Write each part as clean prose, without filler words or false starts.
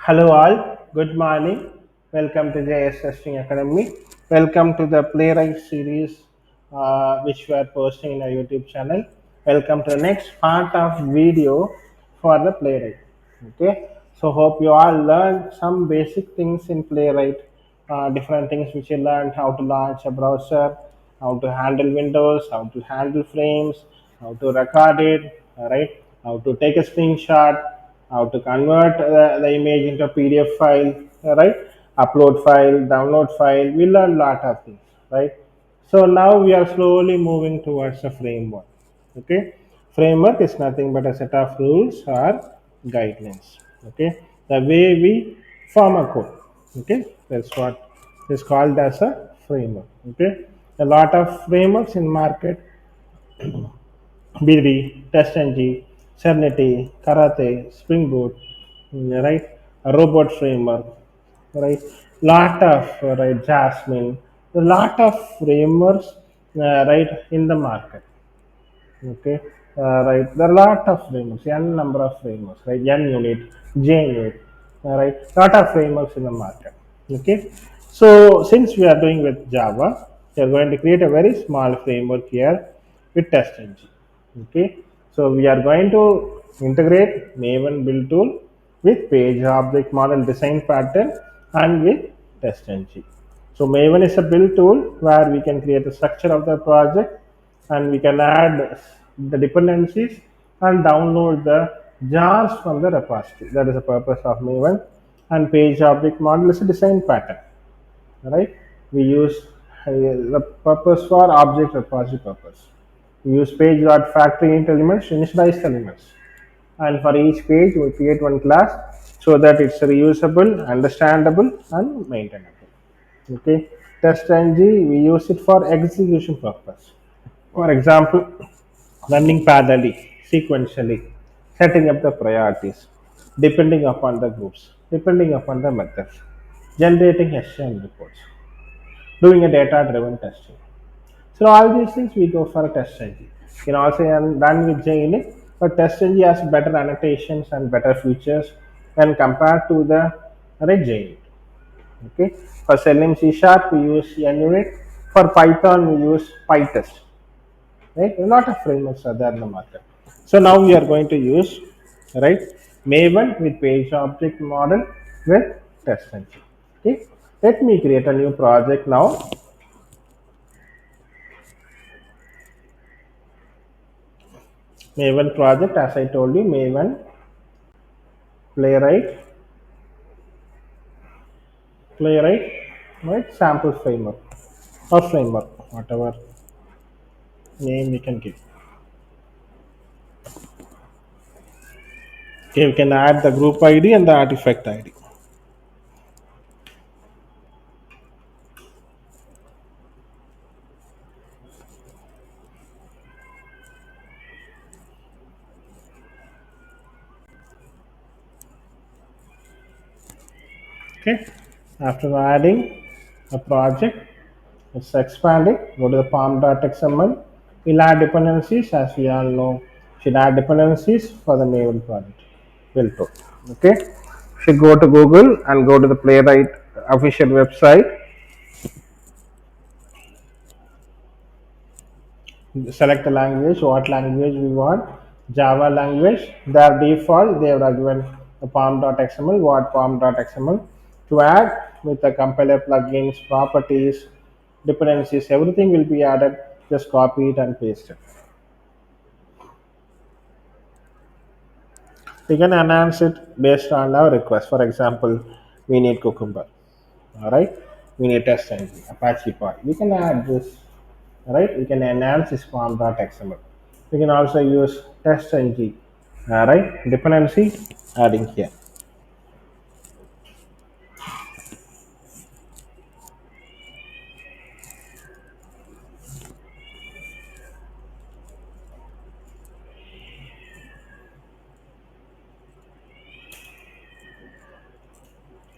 Hello all, good morning. Welcome to JS Testing Academy. Welcome to the Playwright series which we are posting in our YouTube channel. Welcome to the next part of video for the Playwright. Okay, so hope you all learned some basic things in Playwright, different things which you learned how to launch a browser, how to handle windows, how to handle frames, how to record it, right? How to take a screenshot, how to convert the image into a PDF file, right? Upload file, download file. We learn lot of things, right? So now we are slowly moving towards a framework. Okay, framework is nothing but a set of rules or guidelines. Okay, the way we form a code. Okay, that's what is called as a framework. Okay, a lot of frameworks in market BB, TestNG, Cernity, Karate, Spring Boot, right? A robot framework, right? Lot of right Jasmine, a lot of frameworks, right, in the market. Okay, right. There are a lot of frameworks, n number of frameworks, right? N unit, J unit, right? Lot of frameworks in the market. Okay, so since we are doing with Java, we are going to create a very small framework here with TestNG. Okay, so we are going to integrate Maven build tool with page object model design pattern and with TestNG. So Maven is a build tool where we can create the structure of the project and we can add the dependencies and download the jars from the repository. That is the purpose of Maven. And page object model is a design pattern, right? We use the purpose for object repository purpose. We use page dot factory int elements to initialize the elements, and for each page we create one class so that it's reusable, understandable, and maintainable. Okay, TestNG we use it for execution purpose. For example, running parallelly, sequentially, setting up the priorities, depending upon the groups, depending upon the methods, generating HTML reports, doing a data-driven testing. So all these things we go for a TestNG. You can also run with JUnit, but TestNG has better annotations and better features when compared to the JUnit. Okay, for Selenium C Sharp we use NUnit. For Python we use PyTest. Right, a lot of frameworks are there in the market. So now we are going to use right Maven with page object model with TestNG. Okay, let me create a new project now. Maven project, as I told you, Maven Playwright, Playwright, right? Sample framework or framework, whatever name we can give. Okay, we can add the group ID and the artifact ID. Okay, after adding a project, it's expanding. Go to the pom.xml. We'll add dependencies, as we all know. Should add dependencies for the Maven project. Build to. Okay, should go to Google and go to the Playwright official website. Select the language, what language we want. Java language. Their default, they have given the pom.xml, what pom.xml. To add with the compiler plugins, properties, dependencies, everything will be added. Just copy it and paste it. We can enhance it based on our request. For example, we need Cucumber. All right, we need TestNG, Apache Py. We can add this, right? We can enhance this form.xml. We can also use TestNG, right? Dependency adding here.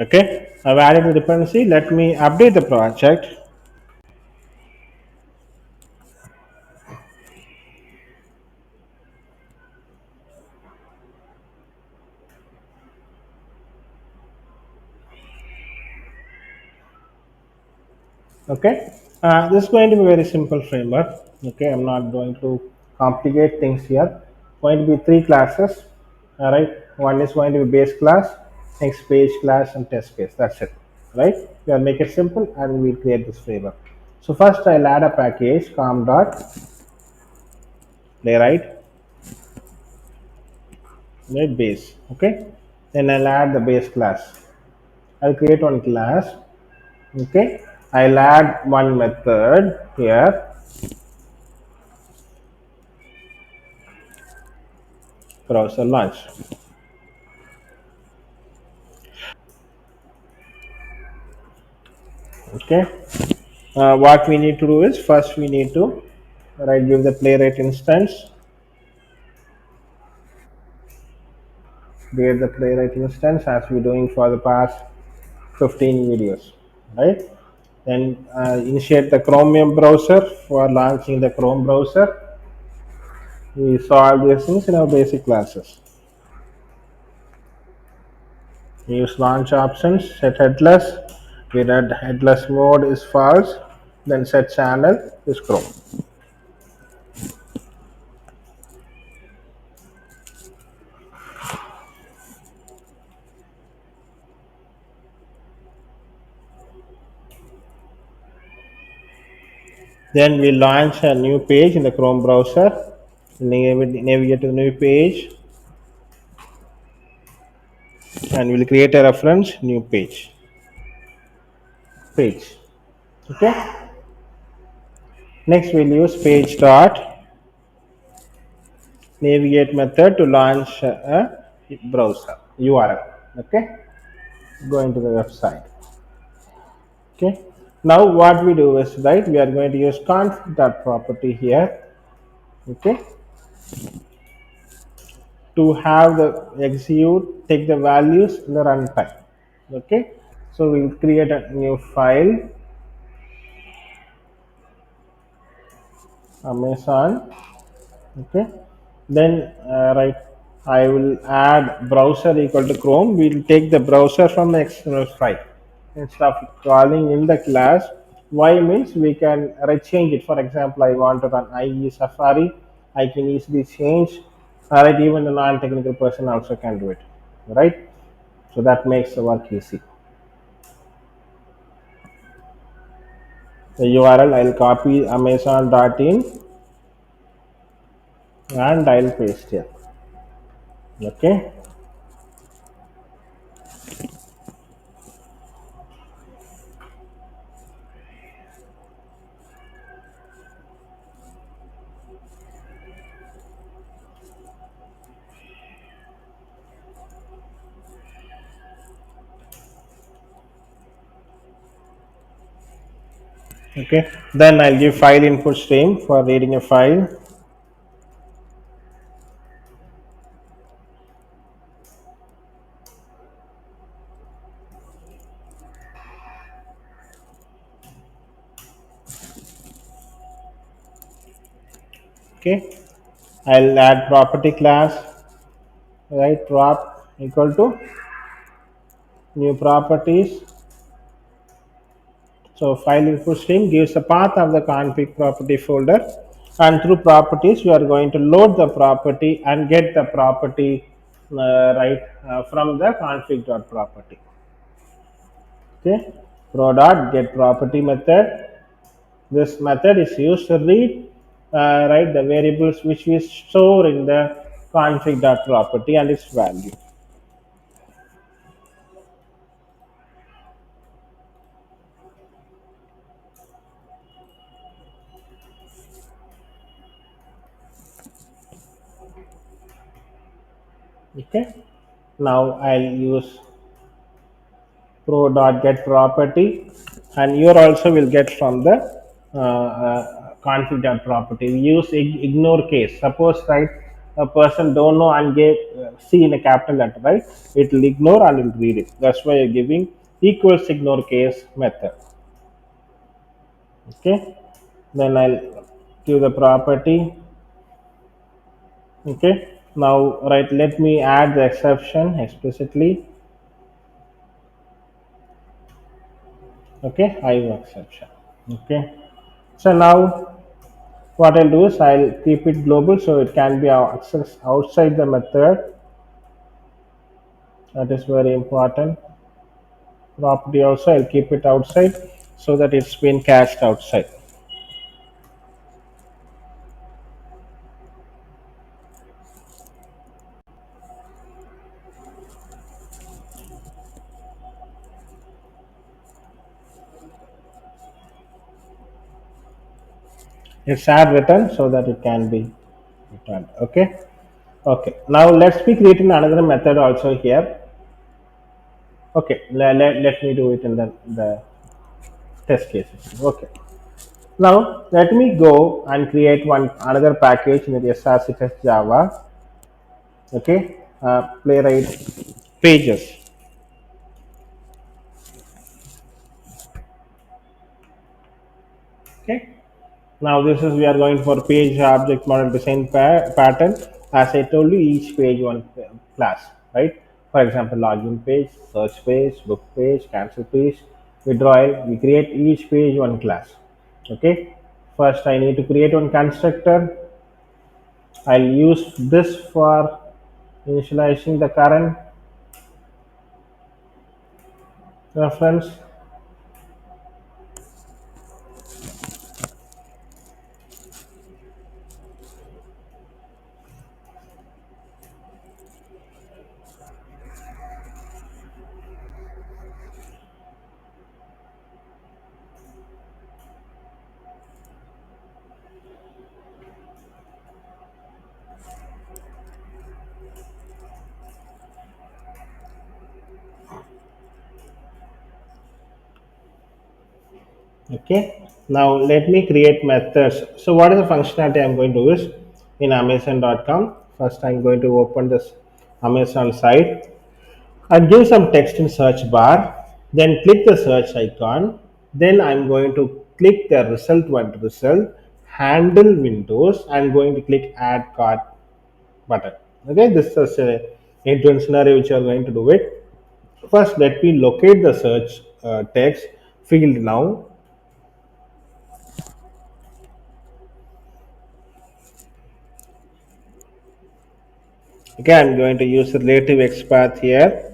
Okay, I've added the dependency. Let me update the project. Okay, this is going to be a very simple framework. Okay, I'm not going to complicate things here. Going to be three classes. All right, one is going to be base class, next page class, and test case. That's it. Right, we'll make it simple and we'll create this framework. So first, I'll add a package com dot playwright right base. Okay, then I'll add the base class. I'll create one class. Okay, I'll add one method here, browser launch. Okay, what we need to do is first we need to right give the playwright instance, create the playwright instance as we're doing for the past 15 videos, right? Then initiate the Chromium browser for launching the Chrome browser. We saw all these things in our basic classes. Use launch options, set headless. We read headless mode is false. Then set channel is Chrome. Then we launch a new page in the Chrome browser. Navigate to the new page and we'll create a reference new page. Okay. Next we'll use page dot navigate method to launch a browser URL. Okay. Go into the website. Okay. Now what we do is right we are going to use config dot property here. Okay, to have the execute take the values in the runtime. Okay, so we'll create a new file Amazon. Okay, then right I will add browser equal to Chrome. We'll take the browser from the external file instead of calling in the class. Why means we can change it. For example, I want to run IE Safari. I can easily change. Right, even a non-technical person also can do it. Right, so that makes the work easy. The URL I'll copy amazon.in and I'll paste here. Okay. Okay. Then I'll give file input stream for reading a file. Okay. I'll add property class, right? Prop equal to new properties. So file input stream gives the path of the config property folder, and through properties we are going to load the property and get the property from the config.property. Okay, pro dot get property method. This method is used to read the variables which we store in the config.property and its value. Okay, now I'll use pro.getProperty, and you also will get from the config.property. We use ignore case. Suppose right a person don't know and gave C in a capital letter, right? It will ignore and it will read it. That's why you're giving equals ignore case method. Okay, then I'll give the property. Okay, now right let me add the exception explicitly. Okay, I have exception. Okay. So now what I'll do is I'll keep it global so it can be accessed outside the method. That is very important. Property also I'll keep it outside so that it's been cached outside. It's add return so that it can be returned. Okay. Okay. Now let's be creating another method also here. Okay. Let me do it in the test cases. Okay. Now let me go and create one another package in the SRC test Java. Okay. Playwright pages. Okay. Now this is we are going for page object model design pattern. As I told you, each page one class, right? For example, login page, search page, book page, cancel page, withdrawal. We create each page one class. Okay. First, I need to create one constructor. I'll use this for initializing the current reference. Okay. Now let me create methods. So what is the functionality I'm going to use in Amazon.com? First, I'm going to open this Amazon site and give some text in search bar. Then click the search icon. Then I'm going to click the result one result handle windows. I'm going to click add cart button. Okay, this is a end-to-end scenario which you are going to do it. First, let me locate the search text field now. Okay, I'm going to use the relative XPath here.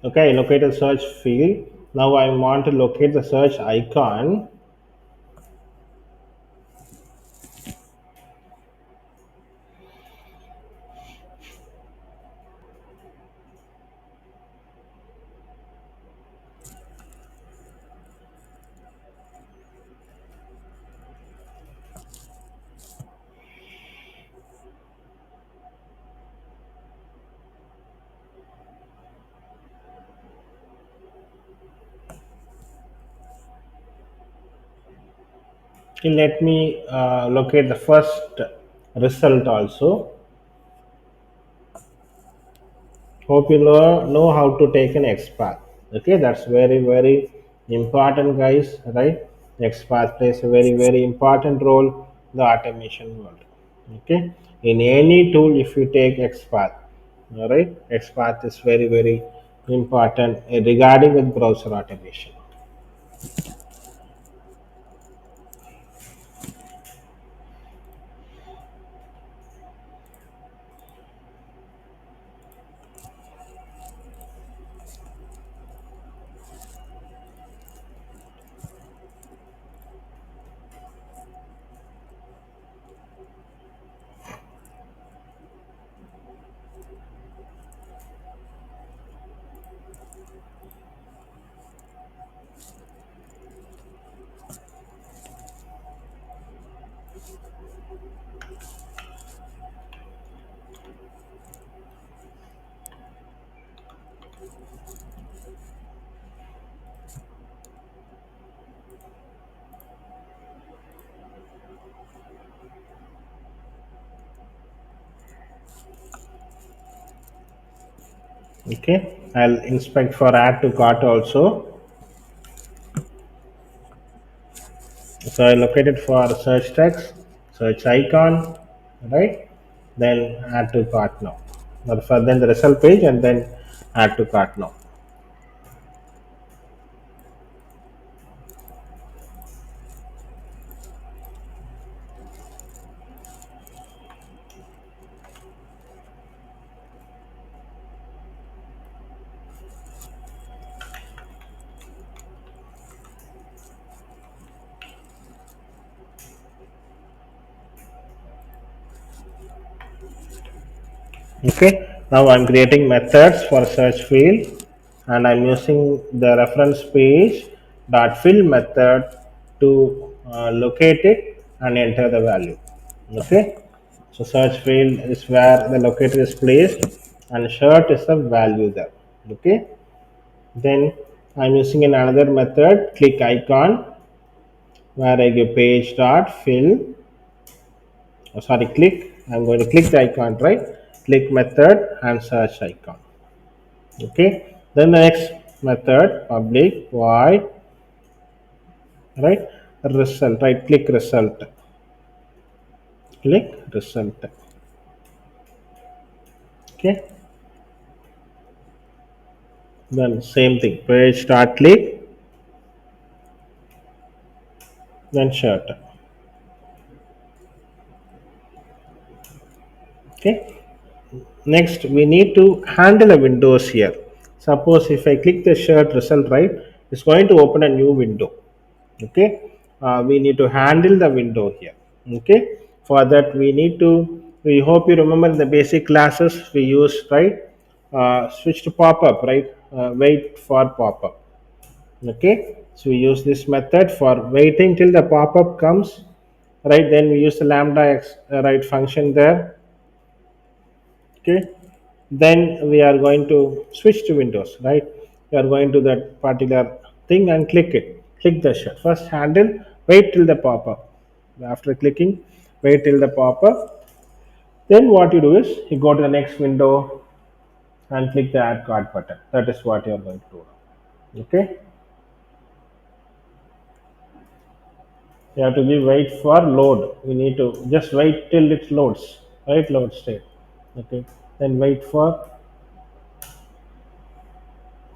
Okay, locate the search field. Now I want to locate the search icon. Okay, let me locate the first result also. Hope you know how to take an XPath. Okay, that's very important, guys. Right? XPath plays a very important role in the automation world. Okay, in any tool, if you take XPath, all right, XPath is very important regarding with browser automation. Okay, I'll inspect for add to cart also. So I located for search text, search icon, right? Then add to cart now. Or for then the result page and then add to cart now. Okay, now I'm creating methods for search field and I'm using the reference page dot fill method to locate it and enter the value. Okay, so search field is where the locator is placed and shirt is the value there. Okay, then I'm using another method click icon where I give page dot fill, sorry, click, I'm going to click the icon, right? Click method and search icon. Okay, then the next method public void, right, result, right click result, click result. Okay, then same thing page start click, then shirt. Okay, next we need to handle a windows here. Suppose if I click the shirt result, right, it's going to open a new window. Okay, we need to handle the window here. Okay, for that we need to, we hope you remember the basic classes we use, right? Switch to pop up, right? Wait for pop up. Okay, so we use this method for waiting till the pop up comes, right? Then we use the lambda x, right, function there. Okay, then we are going to switch to windows, right? We are going to that particular thing and click it, click the shut first handle, wait till the pop up. After clicking, wait till the pop up, then what you do is you go to the next window and click the add card button. That is what you are going to do. Okay, you have to be wait for load, we need to just wait till it loads, right? Load state. Okay, then wait for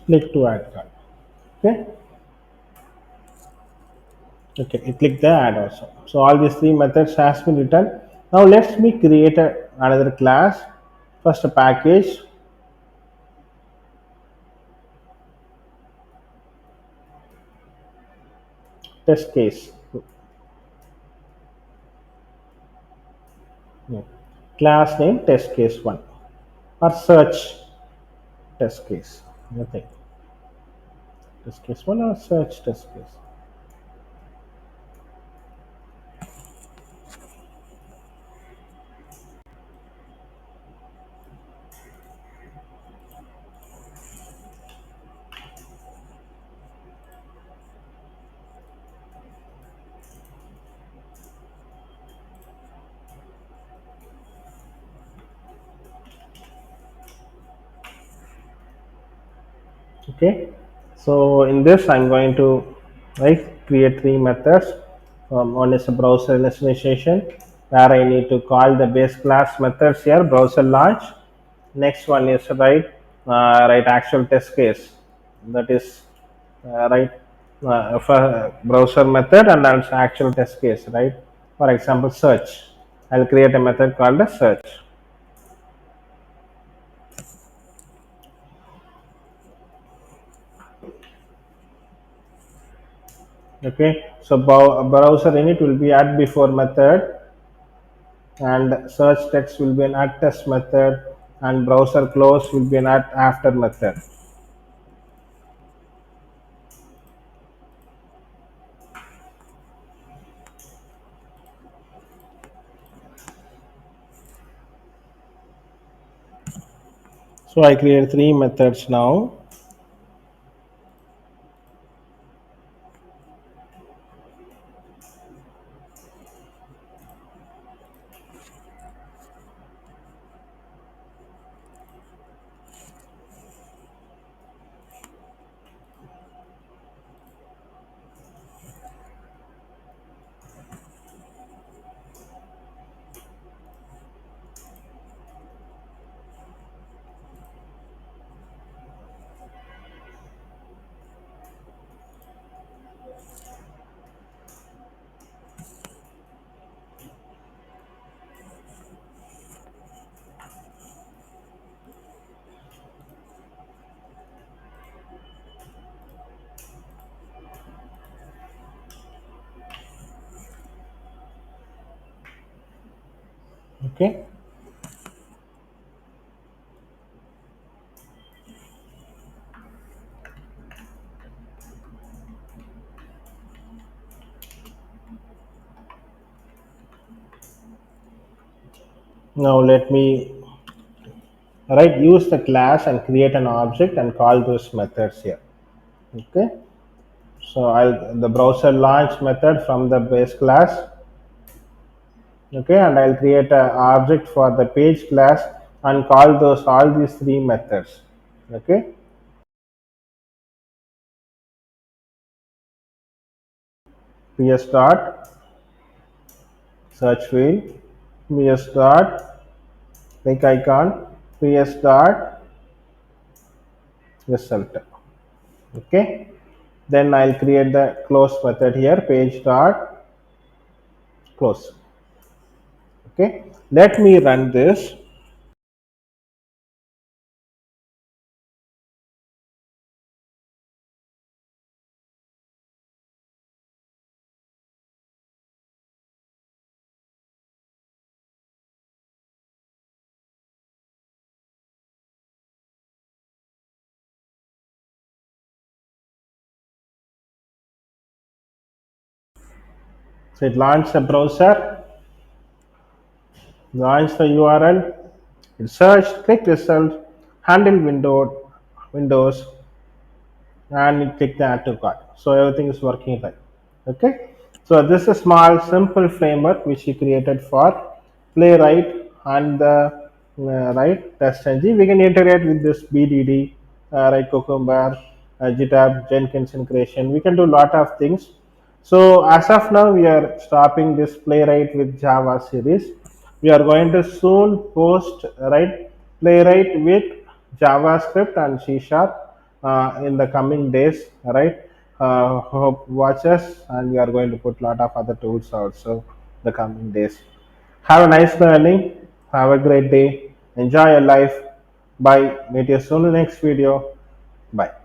click to add card. Okay, okay, you click the add also. So all these three methods has been written. Now let me create another class. First a package, test case. No. Class name test case one or search test case. Nothing. Test case one or search test case. Okay, so in this I'm going to, right, create three methods. One is a browser initialization where I need to call the base class methods here, browser launch. Next one is, right, right, actual test case, that is, right, for browser method and also actual test case, right? For example search, I'll create a method called a search. Okay, so browser init will be at before method and search text will be an at test method and browser close will be an at after method. So I create three methods now. Okay. Now let me use the class and create an object and call those methods here. Okay. So I'll the browser launch method from the base class. Okay, and I'll create a object for the page class and call those all these three methods. Okay, ps dot search field, ps dot click icon, ps dot result. Okay, then I'll create the close method here, page dot close. Okay, let me run this. So it launched the browser, launch the URL, it searched, click result, handle Windows, and it click the add to cart. So everything is working right. Okay. So this is a small simple framework which we created for Playwright and the right TestNG. We can integrate with this BDD, right Cucumber, GitHub, Jenkins integration. We can do a lot of things. So as of now, we are stopping this Playwright with Java series. We are going to soon post Playwright with JavaScript and C Sharp in the coming days. Right. Hope watch us, and we are going to put a lot of other tools also the coming days. Have a nice learning. Have a great day. Enjoy your life. Bye. Meet you soon in the next video. Bye.